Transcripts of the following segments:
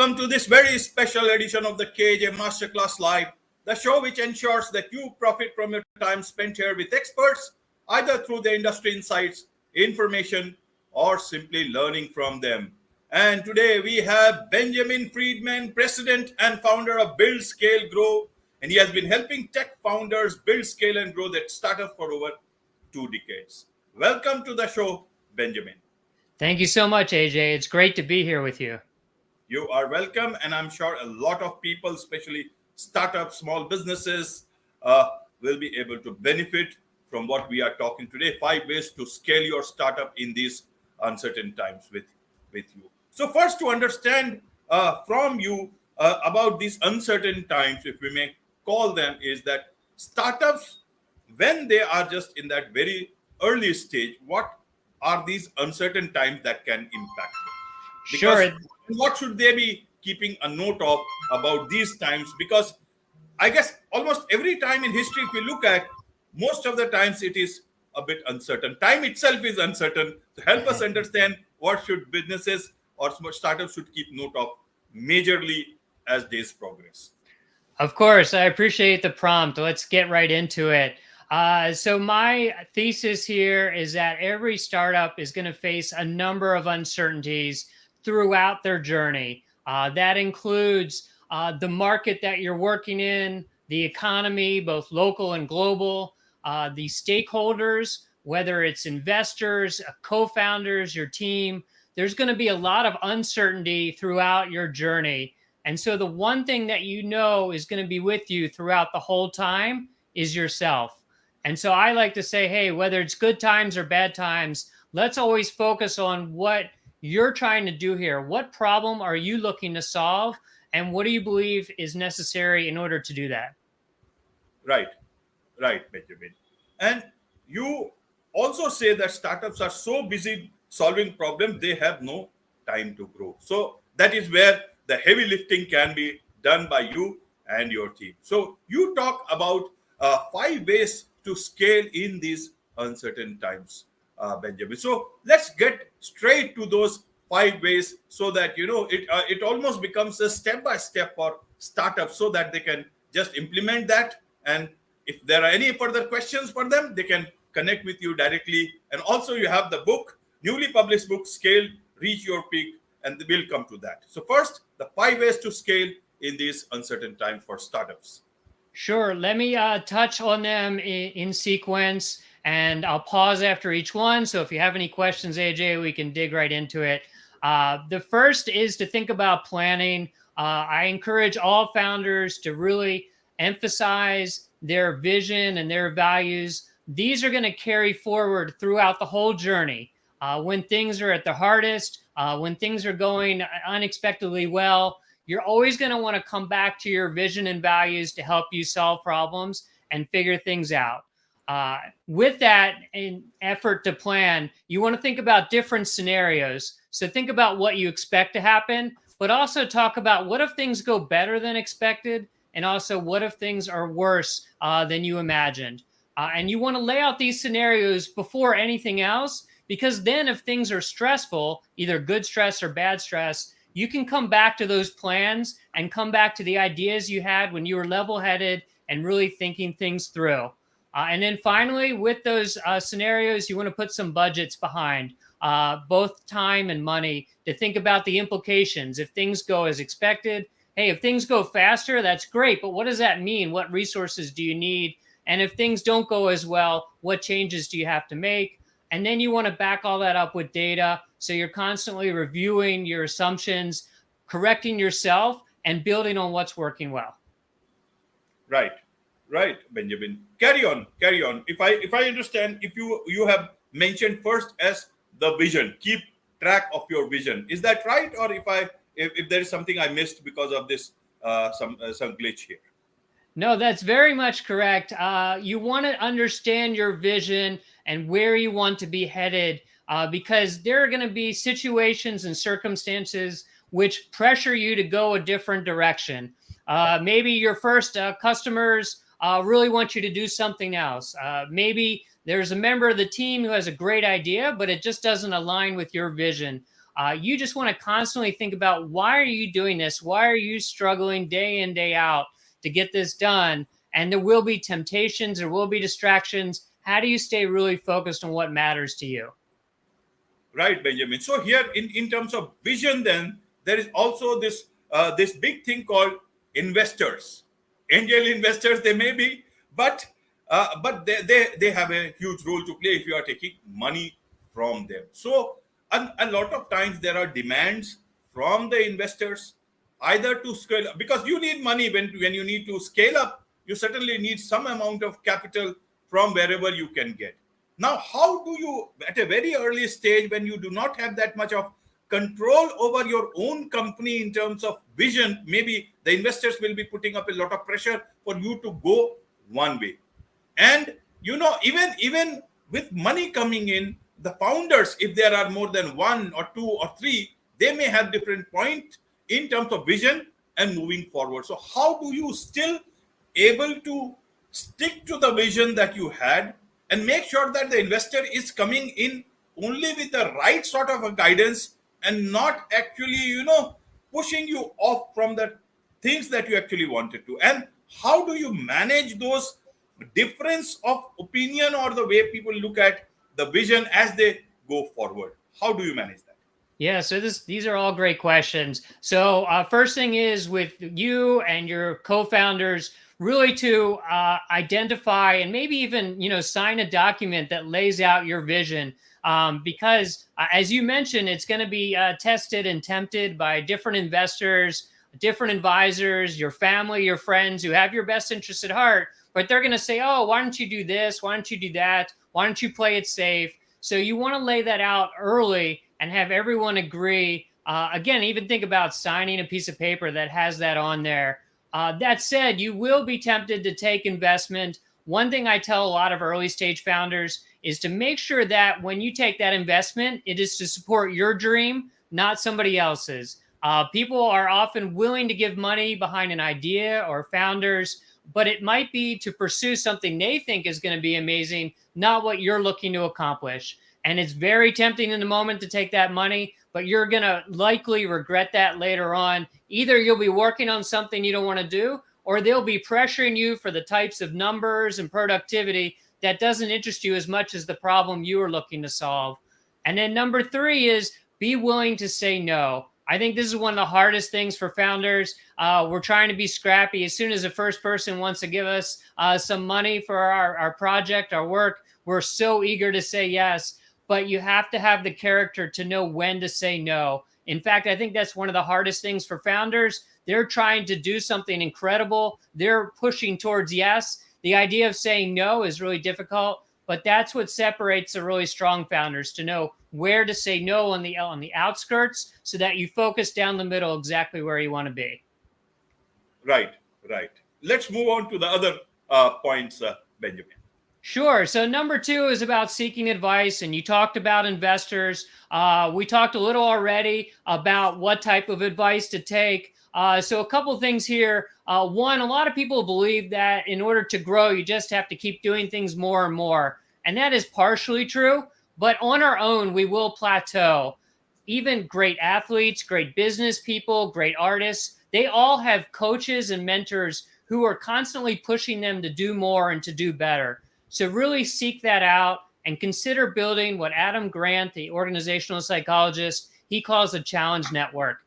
Welcome to this very special edition of the KJ Masterclass Live, the show which ensures that you profit from your time spent here with experts, either through their industry insights, information, or simply learning from them. And today we have Benjamin Friedman, president and founder of Build, Scale, Grow. And he has been helping tech founders build, scale, and grow their startup for over 2 decades. Welcome to the show, Benjamin. Thank you so much, AJ. It's great to be here with you. You are welcome. And I'm sure a lot of people, especially startups, small businesses, will be able to benefit from what we are talking today. 5 ways to scale your startup in these uncertain times with you. So first, to understand from you about these uncertain times, if we may call them, is that startups, when they are just in that very early stage, what are these uncertain times that can impact them? Because sure. What should they be keeping a note of about these times? Because I guess almost every time in history, if we look at, most of the times it is a bit uncertain. Time itself is uncertain. To help us understand what should businesses or startups should keep note of majorly as days progress. Of course, I appreciate the prompt. Let's get right into it. So my thesis here is that every startup is going to face a number of uncertainties throughout their journey. That includes the market that you're working in, the economy, both local and global, the stakeholders, whether it's investors, co-founders, your team. There's going to be a lot of uncertainty throughout your journey. And so the one thing that you know is going to be with you throughout the whole time is yourself. And so I like to say, hey, whether it's good times or bad times, let's always focus on what you're trying to do here. What problem are you looking to solve? And what do you believe is necessary in order to do that? Right, Benjamin. And you also say that startups are so busy solving problems, they have no time to grow. So that is where the heavy lifting can be done by you and your team. So you talk about 5 ways to scale in these uncertain times, Benjamin. So let's get straight to those 5 ways so that it almost becomes a step-by-step for startups so that they can just implement that. And if there are any further questions for them, they can connect with you directly. And also you have the book, newly published book, Scale, Reach Your Peak, and we'll come to that. So first, the 5 ways to scale in these uncertain times for startups. Sure. Let me touch on them in sequence, and I'll pause after each one. So if you have any questions, AJ, we can dig right into it. The first is to think about planning. I encourage all founders to really emphasize their vision and their values. These are going to carry forward throughout the whole journey. When things are at the hardest, when things are going unexpectedly well, you're always going to want to come back to your vision and values to help you solve problems and figure things out. With that in effort to plan, you want to think about different scenarios. So think about what you expect to happen, but also talk about what if things go better than expected, and also what if things are worse than you imagined. And you want to lay out these scenarios before anything else, because then if things are stressful, either good stress or bad stress, you can come back to those plans and come back to the ideas you had when you were level-headed and really thinking things through. And then finally, with those scenarios, you want to put some budgets behind, both time and money, to think about the implications. If things go as expected, hey, if things go faster, that's great. But what does that mean? What resources do you need? And if things don't go as well, what changes do you have to make? And then you want to back all that up with data. So you're constantly reviewing your assumptions, correcting yourself, and building on what's working well. Right, Benjamin. Carry on. If I understand, if you have mentioned first as the vision, keep track of your vision. Is that right? Or if there is something I missed because of this some glitch here? No, that's very much correct. You want to understand your vision and where you want to be headed, because there are going to be situations and circumstances which pressure you to go a different direction. Maybe your first customers really want you to do something else. Maybe there's a member of the team who has a great idea, but it just doesn't align with your vision. You just want to constantly think about, why are you doing this? Why are you struggling day in, day out to get this done? And there will be temptations, there will be distractions. How do you stay really focused on what matters to you? Right, Benjamin. So here, in terms of vision, then there is also this big thing called investors, angel investors. They may be, but they have a huge role to play if you are taking money from them. So a lot of times there are demands from the investors, either to scale up, because you need money when you need to scale up. You certainly need some amount of capital from wherever you can get. Now, how do you, at a very early stage, when you do not have that much of control over your own company in terms of vision, maybe the investors will be putting up a lot of pressure for you to go one way. And even with money coming in, the founders, if there are more than one or two or three, they may have different point in terms of vision and moving forward. So how do you still able to stick to the vision that you had and make sure that the investor is coming in only with the right sort of a guidance, and not actually pushing you off from the things that you actually wanted to? And how do you manage those difference of opinion or the way people look at the vision as they go forward? How do you manage that? Yeah, so these are all great questions. So first thing is, with you and your co-founders, really to identify and maybe even sign a document that lays out your vision, because as you mentioned, it's going to be tested and tempted by different investors, different advisors, your family, your friends who have your best interest at heart, but they're going to say, oh, why don't you do this? Why don't you do that? Why don't you play it safe? So you want to lay that out early and have everyone agree. Again, even think about signing a piece of paper that has that on there. That said, you will be tempted to take investment. One thing I tell a lot of early stage founders is to make sure that when you take that investment, it is to support your dream, not somebody else's. People are often willing to give money behind an idea or founders, but it might be to pursue something they think is going to be amazing, not what you're looking to accomplish. And it's very tempting in the moment to take that money, but you're going to likely regret that later on. Either you'll be working on something you don't want to do, or they'll be pressuring you for the types of numbers and productivity that doesn't interest you as much as the problem you are looking to solve. And then number 3 is be willing to say no. I think this is one of the hardest things for founders. We're trying to be scrappy. As soon as the first person wants to give us some money for our project, our work, we're so eager to say yes. But you have to have the character to know when to say no. In fact, I think that's one of the hardest things for founders. They're trying to do something incredible. They're pushing towards yes. The idea of saying no is really difficult, but that's what separates the really strong founders, to know where to say no on the outskirts, so that you focus down the middle exactly where you want to be. Right, right. Let's move on to the other points, Benjamin. Sure. So number 2 is about seeking advice, and you talked about investors. We talked a little already about what type of advice to take. So a couple of things here. One, a lot of people believe that in order to grow, you just have to keep doing things more and more. And that is partially true, but on our own, we will plateau. Even great athletes, great business people, great artists, they all have coaches and mentors who are constantly pushing them to do more and to do better. So really seek that out and consider building what Adam Grant, the organizational psychologist, he calls a challenge network.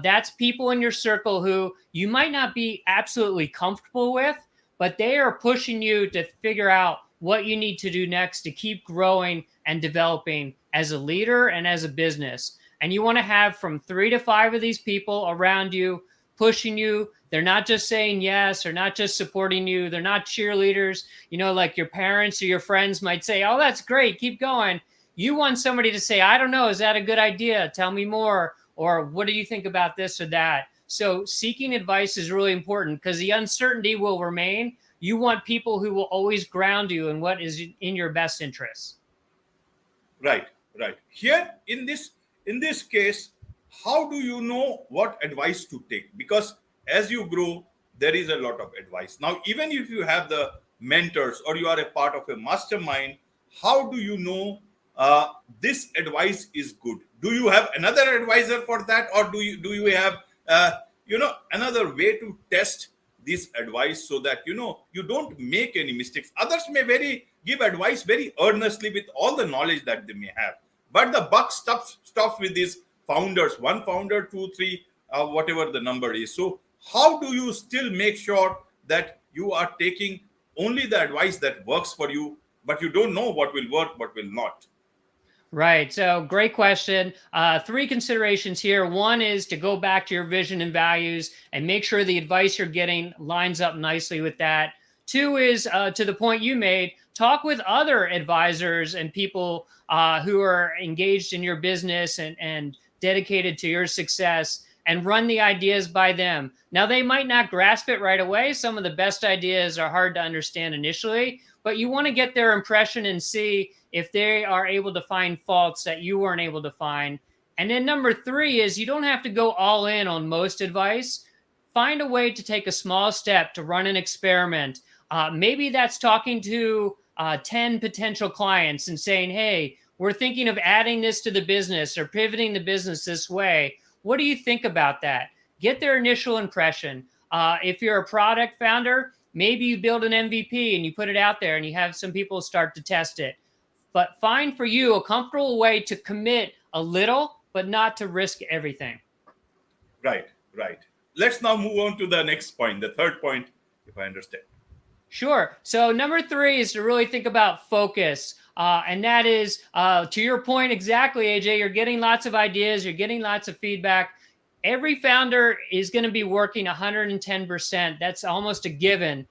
That's people in your circle who you might not be absolutely comfortable with, but they are pushing you to figure out what you need to do next to keep growing and developing as a leader and as a business. And you want to have from 3 to 5 of these people around you pushing you. They're not just saying yes, or not just supporting you. They're not cheerleaders, like your parents or your friends might say, oh, that's great, keep going. You want somebody to say, I don't know, is that a good idea? Tell me more. Or what do you think about this or that? So seeking advice is really important, because the uncertainty will remain. You want people who will always ground you in what is in your best interests. Right, right. Here in this case, how do you know what advice to take? Because as you grow, there is a lot of advice. Now, even if you have the mentors or you are a part of a mastermind, how do you know this advice is good. Do you have another advisor for that, or do you have another way to test this advice so that you don't make any mistakes? Others may give advice very earnestly with all the knowledge that they may have, but the buck stops with these founders, one founder, two, three, whatever the number is. So how do you still make sure that you are taking only the advice that works for you, but you don't know what will work, what will not? Right. So great question. Three considerations here. One is to go back to your vision and values and make sure the advice you're getting lines up nicely with that. Two is to the point you made, talk with other advisors and people who are engaged in your business and dedicated to your success, and run the ideas by them. Now, they might not grasp it right away. Some of the best ideas are hard to understand initially, but you want to get their impression and see if they are able to find faults that you weren't able to find. And then number three is you don't have to go all in on most advice. Find a way to take a small step to run an experiment. Maybe that's talking to 10 potential clients and saying, hey, we're thinking of adding this to the business or pivoting the business this way. What do you think about that? Get their initial impression. If you're a product founder, maybe you build an MVP and you put it out there and you have some people start to test it. But find for you a comfortable way to commit a little, but not to risk everything. Right. Let's now move on to the next point, the third point, if I understand. Sure. So number three is to really think about focus. And that is, to your point exactly, AJ, you're getting lots of ideas, you're getting lots of feedback. Every founder is going to be working 110%. That's almost a given.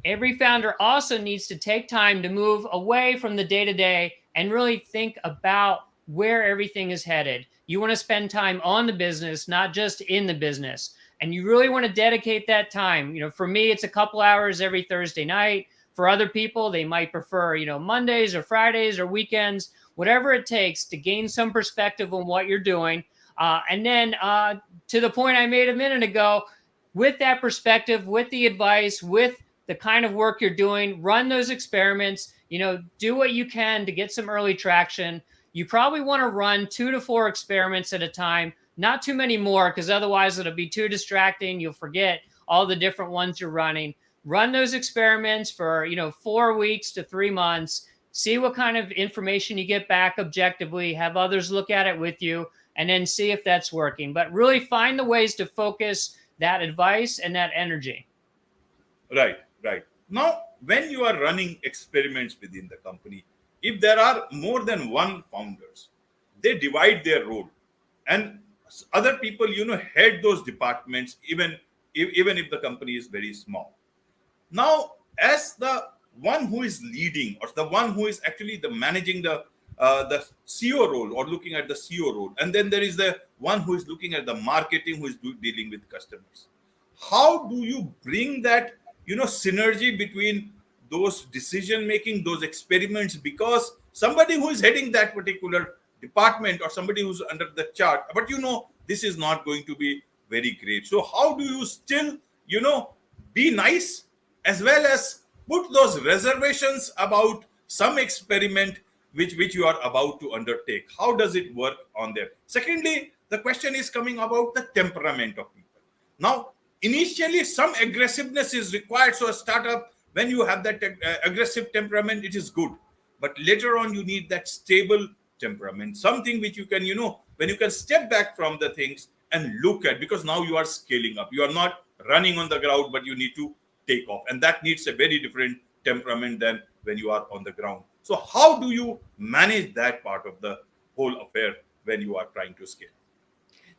Every founder also needs to take time to move away from the day-to-day and really think about where everything is headed. You want to spend time on the business, not just in the business. And you really want to dedicate that time. For me, it's a couple hours every Thursday night. For other people, they might prefer, Mondays or Fridays or weekends, whatever it takes to gain some perspective on what you're doing. And then to the point I made a minute ago, with that perspective, with the advice, with the kind of work you're doing, run those experiments, do what you can to get some early traction. You probably want to run 2 to 4 experiments at a time, not too many more, because otherwise it'll be too distracting. You'll forget all the different ones you're running. Run those experiments for, 4 weeks to 3 months, see what kind of information you get back objectively, have others look at it with you, and then see if that's working. But really find the ways to focus that advice and that energy. Right. Now, when you are running experiments within the company, if there are more than one founders, they divide their role, and other people, head those departments, even if the company is very small. Now, as the one who is leading, or the one who is actually managing the CEO role, or looking at the CEO role, and then there is the one who is looking at the marketing, who is dealing with customers. How do you bring that synergy between those decision making, those experiments? Because somebody who is heading that particular department, or somebody who's under the chart, but this is not going to be very great. So how do you still be nice, as well as put those reservations about some experiment which you are about to undertake? How does it work on there? Secondly, the question is coming about the temperament of people. Now, initially, some aggressiveness is required. So a startup, when you have that aggressive temperament, it is good. But later on, you need that stable temperament, something which you can, when you can step back from the things and look at, because now you are scaling up. You are not running on the ground, but you need to take off. And that needs a very different temperament than when you are on the ground. So how do you manage that part of the whole affair when you are trying to scale?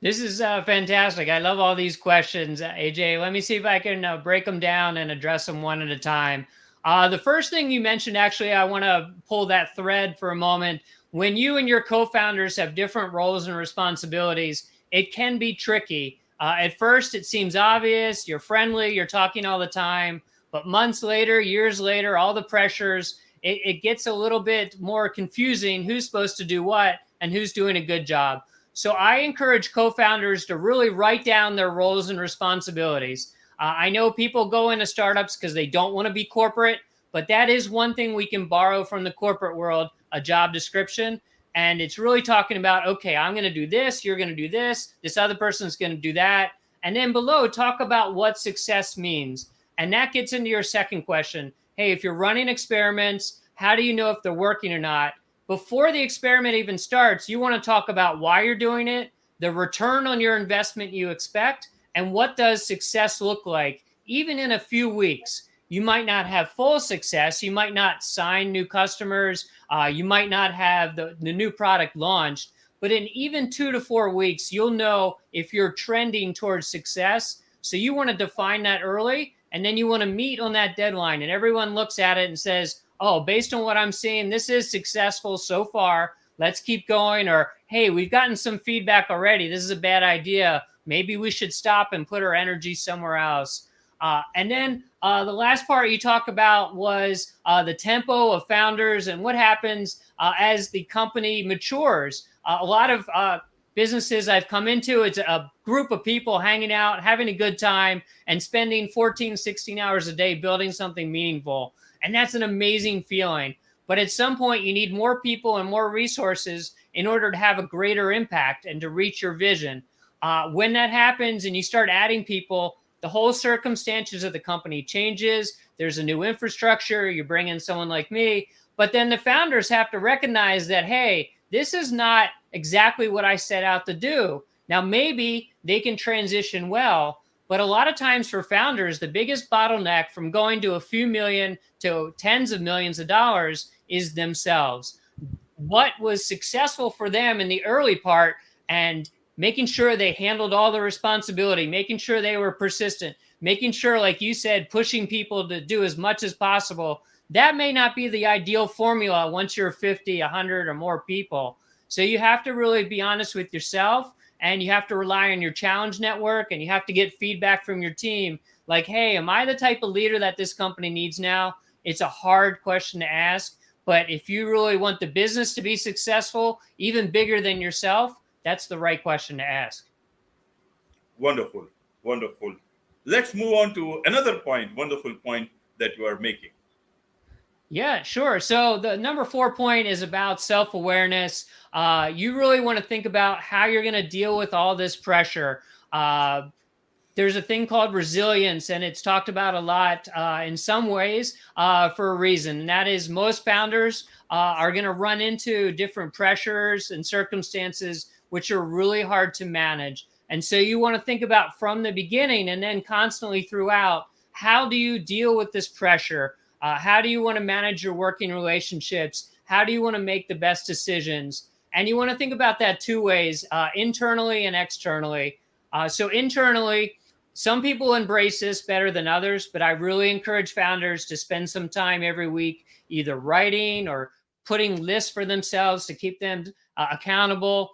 This is fantastic. I love all these questions, AJ. Let me see if I can break them down and address them one at a time. The first thing you mentioned, actually, I want to pull that thread for a moment. When you and your co-founders have different roles and responsibilities, it can be tricky. At first, it seems obvious. You're friendly. You're talking all the time. But months later, years later, all the pressures, it gets a little bit more confusing who's supposed to do what and who's doing a good job. So I encourage co-founders to really write down their roles and responsibilities. I know people go into startups because they don't want to be corporate, but that is one thing we can borrow from the corporate world. a job description. And it's really talking about, okay, I'm going to do this, you're going to do this other person's going to do that. And then below, talk about what success means. And that gets into your second question. Hey, if you're running experiments, how do you know if they're working or not? Before the experiment even starts, you want to talk about why you're doing it, the return on your investment you expect, and what does success look like, even in a few weeks. You might not have full success. You might not sign new customers. You might not have the new product launched. But in even 2 to 4 weeks, you'll know if you're trending towards success. So you want to define that early, and then you want to meet on that deadline. And everyone looks at it and says, oh, based on what I'm seeing, this is successful so far. Let's keep going. Or, hey, we've gotten some feedback already. This is a bad idea. Maybe we should stop and put our energy somewhere else. And then the last part you talk about was the tempo of founders and what happens as the company matures. A lot of businesses I've come into, it's a group of people hanging out, having a good time, and spending 14, 16 hours a day building something meaningful. And that's an amazing feeling. But at some point, you need more people and more resources in order to have a greater impact and to reach your vision. When that happens and you start adding people, the whole circumstances of the company changes. There's a new infrastructure. You bring in someone like me. But then the founders have to recognize that, hey, this is not exactly what I set out to do. Now, maybe they can transition well, but a lot of times for founders, the biggest bottleneck from going to a few million to tens of millions of dollars is themselves. What was successful for them in the early part, and making sure they handled all the responsibility, making sure they were persistent, making sure, like you said, pushing people to do as much as possible. That may not be the ideal formula once you're 50, 100 or more people. So you have to really be honest with yourself, and you have to rely on your challenge network, and you have to get feedback from your team. Like, hey, am I the type of leader that this company needs now? It's a hard question to ask, but if you really want the business to be successful, even bigger than yourself, that's the right question to ask. Wonderful. Wonderful. Let's move on to another point, wonderful point that you are making. Yeah, sure. So the number 4 point is about self-awareness. You really want to think about how you're going to deal with all this pressure. There's a thing called resilience, and it's talked about a lot in some ways for a reason. And that is, most founders are going to run into different pressures and circumstances which are really hard to manage. And so you want to think about from the beginning and then constantly throughout, how do you deal with this pressure? How do you want to manage your working relationships? How do you want to make the best decisions? And you want to think about that 2 ways, internally and externally. So internally, some people embrace this better than others, but I really encourage founders to spend some time every week either writing or putting lists for themselves to keep them accountable,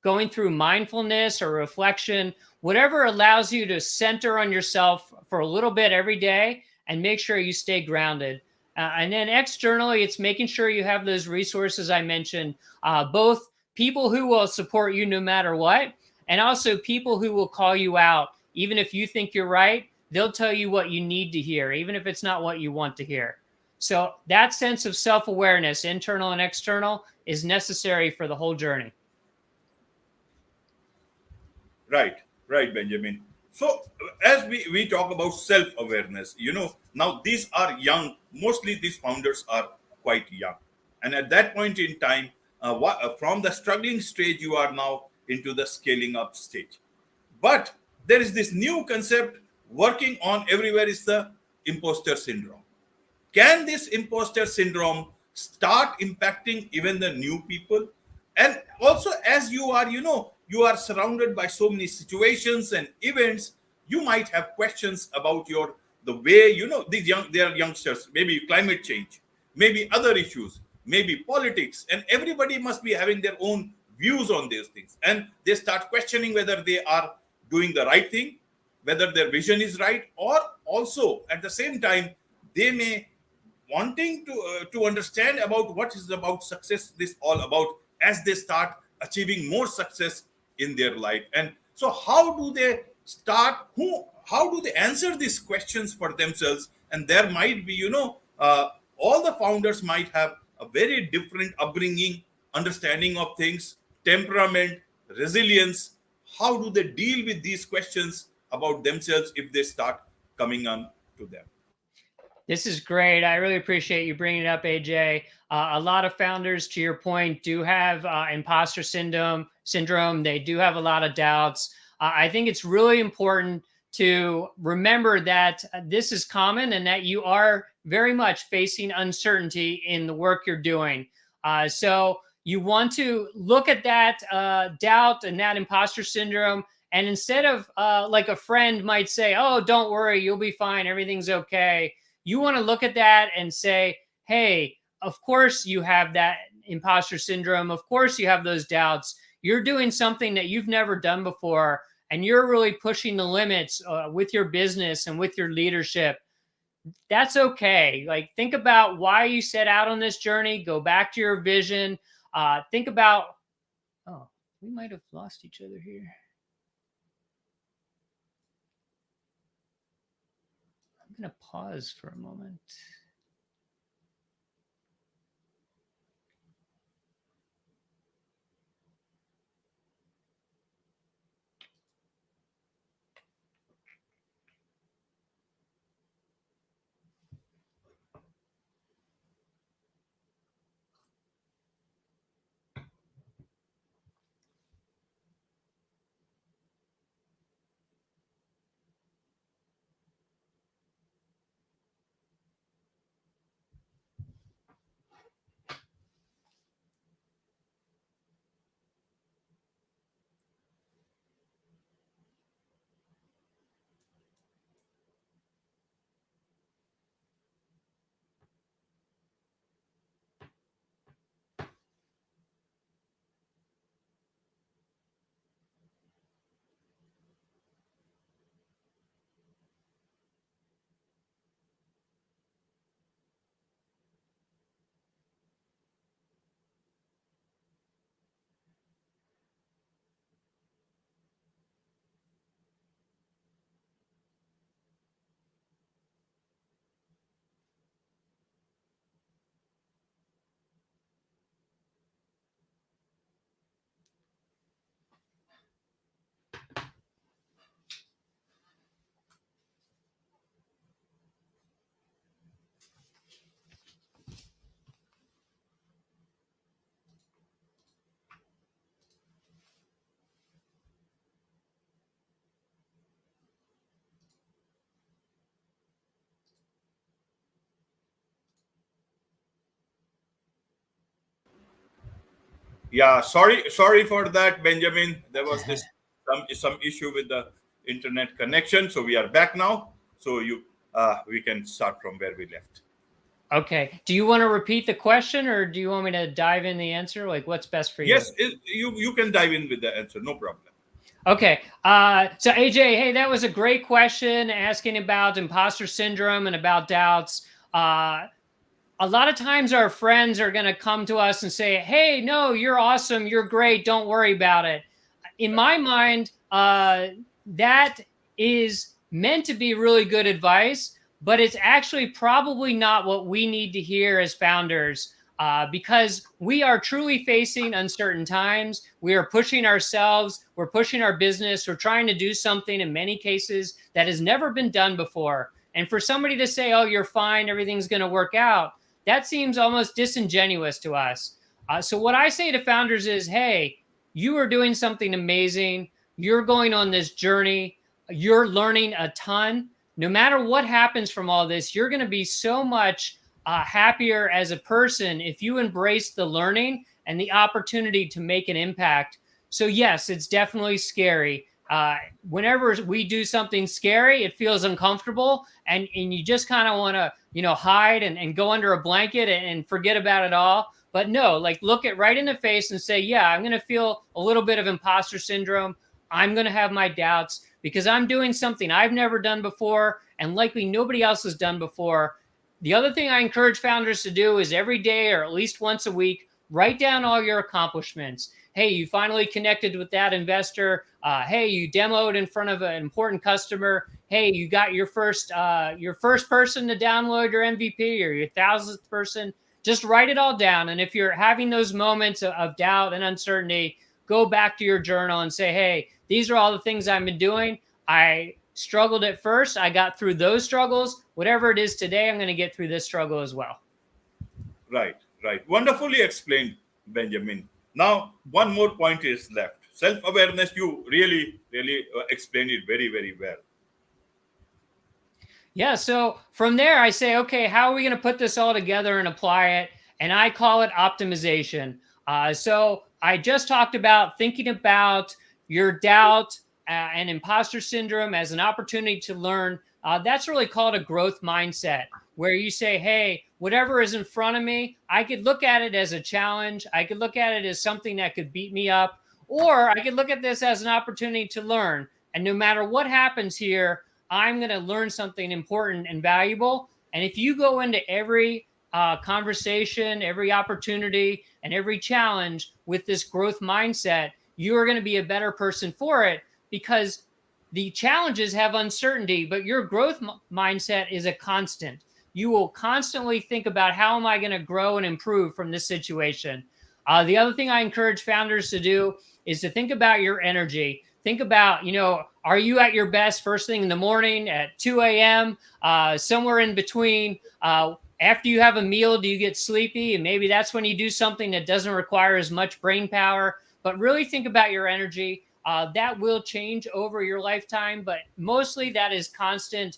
going through mindfulness or reflection, whatever allows you to center on yourself for a little bit every day and make sure you stay grounded. And then externally, it's making sure you have those resources I mentioned, both people who will support you no matter what, and also people who will call you out. Even if you think you're right, they'll tell you what you need to hear, even if it's not what you want to hear. So that sense of self-awareness, internal and external, is necessary for the whole journey. Right, right, Benjamin. So as we talk about self-awareness, now these are young, mostly these founders are quite young. And at that point in time, from the struggling stage, you are now into the scaling up stage. But there is this new concept working on everywhere, is the imposter syndrome. Can this imposter syndrome start impacting even the new people? And also, as you are, you are surrounded by so many situations and events, you might have questions about the way, they are youngsters, maybe climate change, maybe other issues, maybe politics, and everybody must be having their own views on these things. And they start questioning whether they are doing the right thing, whether their vision is right, or also at the same time, they may wanting to understand about what is about success, this all about, as they start achieving more success in their life. And so how do they how do they answer these questions for themselves? And there might be, all the founders might have a very different upbringing, understanding of things, temperament, resilience. How do they deal with these questions about themselves if they start coming on to them? This is great. I really appreciate you bringing it up, AJ. A lot of founders, to your point, do have imposter syndrome. They do have a lot of doubts. I think it's really important to remember that this is common and that you are very much facing uncertainty in the work you're doing. So you want to look at that doubt and that imposter syndrome. And instead of like a friend might say, oh, don't worry, you'll be fine, everything's okay. You want to look at that and say, hey, of course you have that imposter syndrome. Of course you have those doubts. You're doing something that you've never done before, and you're really pushing the limits with your business and with your leadership. That's okay. Like, think about why you set out on this journey. Go back to your vision. Think about, oh, we might have lost each other here. I'm going to pause for a moment. Yeah, sorry for that, Benjamin. There was this some issue with the internet connection, so we are back now. So we can start from where we left. Okay. Do you want to repeat the question, or do you want me to dive in the answer? Like, what's best for you? Yes, you can dive in with the answer, no problem. Okay. So AJ, hey, that was a great question asking about imposter syndrome and about doubts. A lot of times our friends are going to come to us and say, hey, no, you're awesome. You're great. Don't worry about it. In my mind, that is meant to be really good advice, but it's actually probably not what we need to hear as founders. Because we are truly facing uncertain times. We are pushing ourselves. We're pushing our business. We're trying to do something in many cases that has never been done before. And for somebody to say, oh, you're fine, everything's going to work out, that seems almost disingenuous to us. So what I say to founders is, hey, you are doing something amazing. You're going on this journey. You're learning a ton. No matter what happens from all this, you're going to be so much happier as a person if you embrace the learning and the opportunity to make an impact. So yes, it's definitely scary. Whenever we do something scary, it feels uncomfortable, and you just kind of want to, hide and go under a blanket and forget about it all. But no, like, look it right in the face and say, yeah, I'm going to feel a little bit of imposter syndrome. I'm going to have my doubts because I'm doing something I've never done before and likely nobody else has done before. The other thing I encourage founders to do is every day or at least once a week, write down all your accomplishments. Hey, you finally connected with that investor. Hey, you demoed in front of an important customer. Hey, you got your first person to download your MVP, or your 1,000th person. just write it all down. And if you're having those moments of doubt and uncertainty, go back to your journal and say, hey, these are all the things I've been doing. I struggled at first. I got through those struggles. Whatever it is today, I'm going to get through this struggle as well. Right, right. Wonderfully explained, Benjamin. Now, one more point is left. Self-awareness, you really, really explained it very, very well. Yeah. So from there, I say, okay, how are we going to put this all together and apply it? And I call it optimization. So I just talked about thinking about your doubt and imposter syndrome as an opportunity to learn. That's really called a growth mindset, where you say, hey, whatever is in front of me, I could look at it as a challenge. I could look at it as something that could beat me up, or I could look at this as an opportunity to learn. And no matter what happens here, I'm going to learn something important and valuable. And if you go into every conversation, every opportunity, and every challenge with this growth mindset, you are going to be a better person for it, because the challenges have uncertainty, but your growth mindset is a constant. You will constantly think about, how am I going to grow and improve from this situation? The other thing I encourage founders to do is to think about your energy. Think about, are you at your best first thing in the morning at 2 a.m., somewhere in between? After you have a meal, do you get sleepy? And maybe that's when you do something that doesn't require as much brain power. But really think about your energy. That will change over your lifetime, but mostly that is constant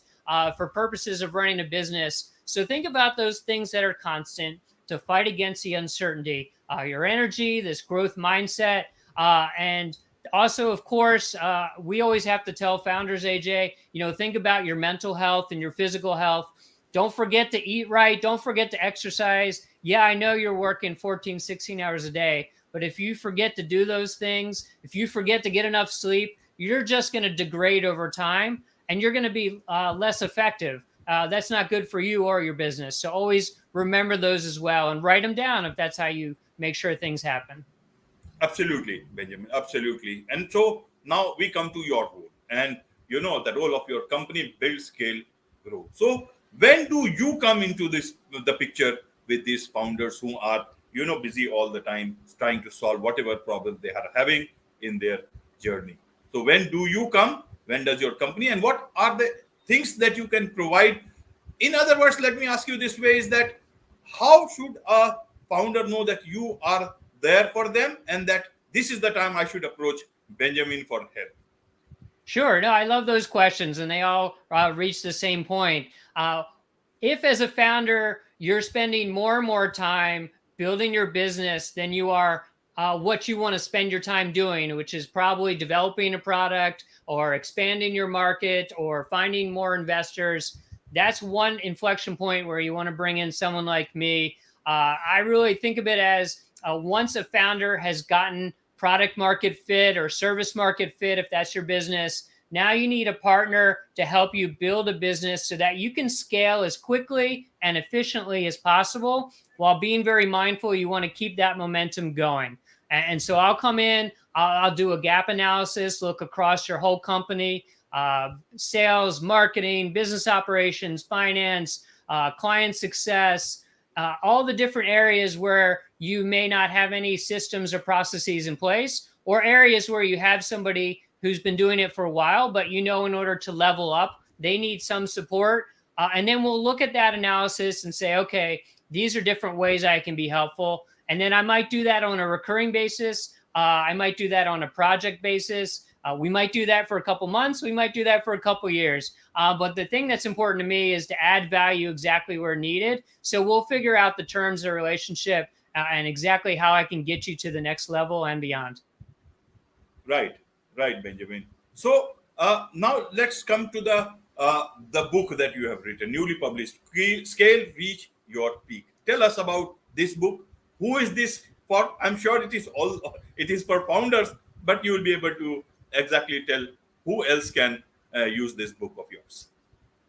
for purposes of running a business. So think about those things that are constant to fight against the uncertainty. Your energy, this growth mindset, and also, of course, we always have to tell founders, AJ, think about your mental health and your physical health. Don't forget to eat right. Don't forget to exercise. Yeah, I know you're working 14, 16 hours a day, but if you forget to do those things, if you forget to get enough sleep, you're just going to degrade over time, and you're going to be less effective. That's not good for you or your business. So always remember those as well, and write them down if that's how you make sure things happen. Absolutely, Benjamin. Absolutely. And so now we come to your role, and the role of your company: build, scale, grow. So when do you come into the picture with these founders who are busy all the time trying to solve whatever problem they are having in their journey? So when do you come? When does your company, and what are the things that you can provide? In other words, let me ask you this way: is that how should a founder know that you are there for them, and that this is the time I should approach Benjamin for help? Sure. No, I love those questions, and they all reach the same point. If as a founder, you're spending more and more time building your business than you are what you want to spend your time doing, which is probably developing a product or expanding your market or finding more investors, that's one inflection point where you want to bring in someone like me. I really think of it as once a founder has gotten product market fit or service market fit, if that's your business, now you need a partner to help you build a business so that you can scale as quickly and efficiently as possible, while being very mindful you want to keep that momentum going. And so I'll come in, I'll do a gap analysis, look across your whole company, sales, marketing, business operations, finance, client success, all the different areas where you may not have any systems or processes in place, or areas where you have somebody who's been doing it for a while, but in order to level up, they need some support. And then we'll look at that analysis and say, okay, these are different ways I can be helpful. And then I might do that on a recurring basis. I might do that on a project basis. We might do that for a couple months. We might do that for a couple years. But the thing that's important to me is to add value exactly where needed. So we'll figure out the terms of the relationship and exactly how I can get you to the next level and beyond. Right, right, Benjamin. So now let's come to the book that you have written, newly published, Scale, Reach Your Peak. Tell us about this book. Who is this for? I'm sure it is for founders, but you will be able to exactly tell who else can use this book of yours.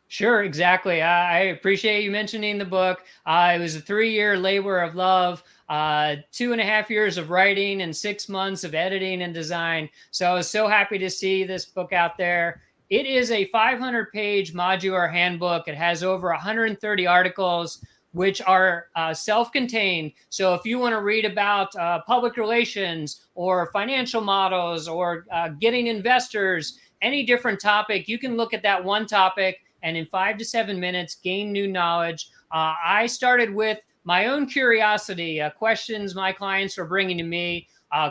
Sure, exactly. I appreciate you mentioning the book. It was a 3-year labor of love, 2.5 years of writing, and 6 months of editing and design. So I was so happy to see this book out there. It is a 500-page modular handbook. It has over 130 articles, which are self-contained. So if you want to read about public relations or financial models or getting investors, any different topic, you can look at that one topic and in 5 to 7 minutes gain new knowledge. I started with my own curiosity, questions my clients were bringing to me,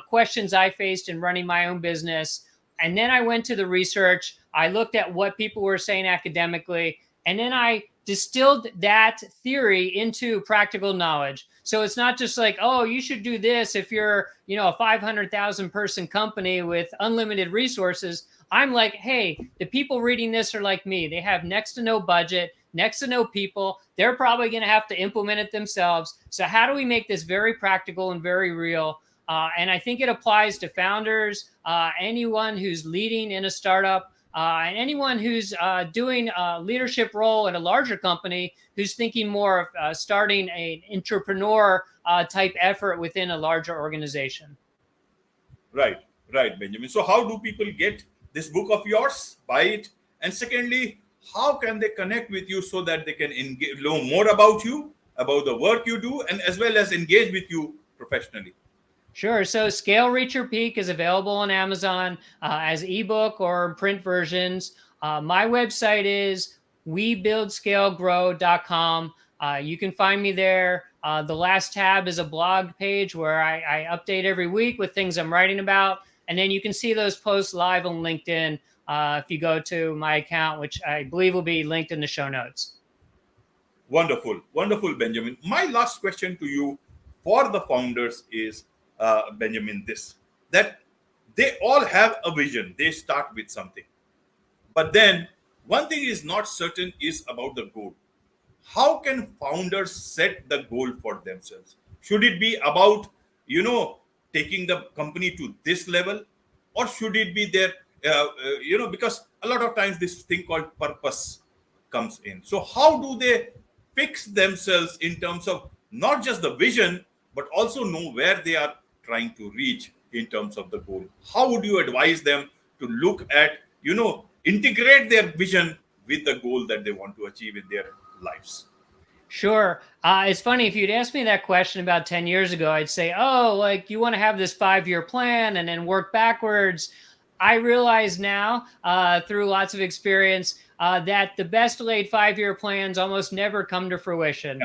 questions I faced in running my own business. And then I went to the research. I looked at what people were saying academically, and then I distilled that theory into practical knowledge. So it's not just like, oh, you should do this if you're, a 500,000 person company with unlimited resources. I'm like, hey, the people reading this are like me. They have next to no budget, next to no people. They're probably going to have to implement it themselves. So how do we make this very practical and very real? And I think it applies to founders, anyone who's leading in a startup, and anyone who's doing a leadership role in a larger company who's thinking more of starting an entrepreneur type effort within a larger organization. Right, Benjamin. So how do people get this book of yours? Buy it. And secondly, how can they connect with you so that they can know more about you, about the work you do, and as well as engage with you professionally? Sure. So Scale Reach Your Peak is available on Amazon as ebook or print versions. My website is webuildscalegrow.com. You can find me there. The last tab is a blog page where I update every week with things I'm writing about. And then you can see those posts live on LinkedIn if you go to my account, which I believe will be linked in the show notes. Wonderful, Benjamin. My last question to you for the founders is, Benjamin, that they all have a vision. They start with something. But then one thing is not certain is about the goal. How can founders set the goal for themselves? Should it be about, taking the company to this level? Or should it be there, because a lot of times this thing called purpose comes in. So how do they fix themselves in terms of not just the vision, but also know where they are trying to reach in terms of the goal? How would you advise them to look at, integrate their vision with the goal that they want to achieve in their lives? Sure. It's funny, if you'd asked me that question about 10 years ago, I'd say, oh, like you want to have this 5-year plan and then work backwards. I realize now through lots of experience that the best laid 5-year plans almost never come to fruition.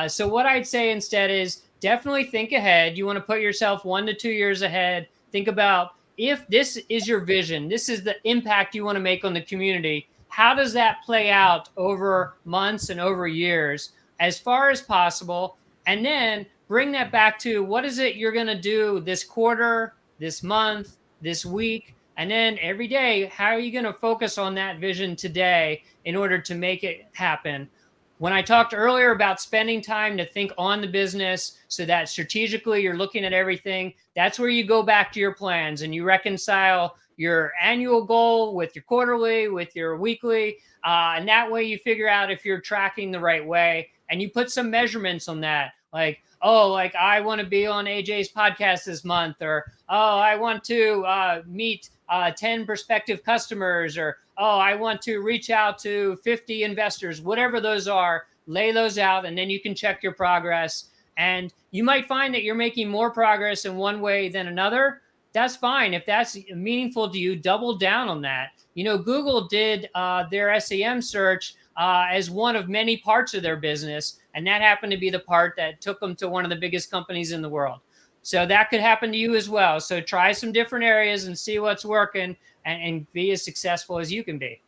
So what I'd say instead is definitely think ahead. You want to put yourself 1 to 2 years ahead. Think about, if this is your vision, this is the impact you want to make on the community, how does that play out over months and over years as far as possible? And then bring that back to what is it you're going to do this quarter, this month, this week, and then every day, how are you going to focus on that vision today in order to make it happen? When I talked earlier about spending time to think on the business so that strategically you're looking at everything, that's where you go back to your plans and you reconcile your annual goal with your quarterly, with your weekly. And that way you figure out if you're tracking the right way and you put some measurements on that. Like, oh, like I want to be on AJ's podcast this month, or, oh, I want to meet 10 prospective customers, or, oh, I want to reach out to 50 investors, whatever those are, lay those out, and then you can check your progress. And you might find that you're making more progress in one way than another. That's fine. If that's meaningful to you, double down on that. Google did their SEM search as one of many parts of their business, and that happened to be the part that took them to one of the biggest companies in the world. So that could happen to you as well. So try some different areas and see what's working and be as successful as you can be.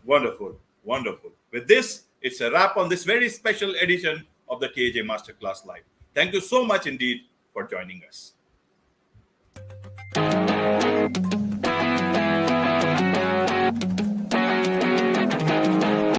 Wonderful. With this, it's a wrap on this very special edition of the KJ Masterclass Live. Thank you so much indeed for joining us.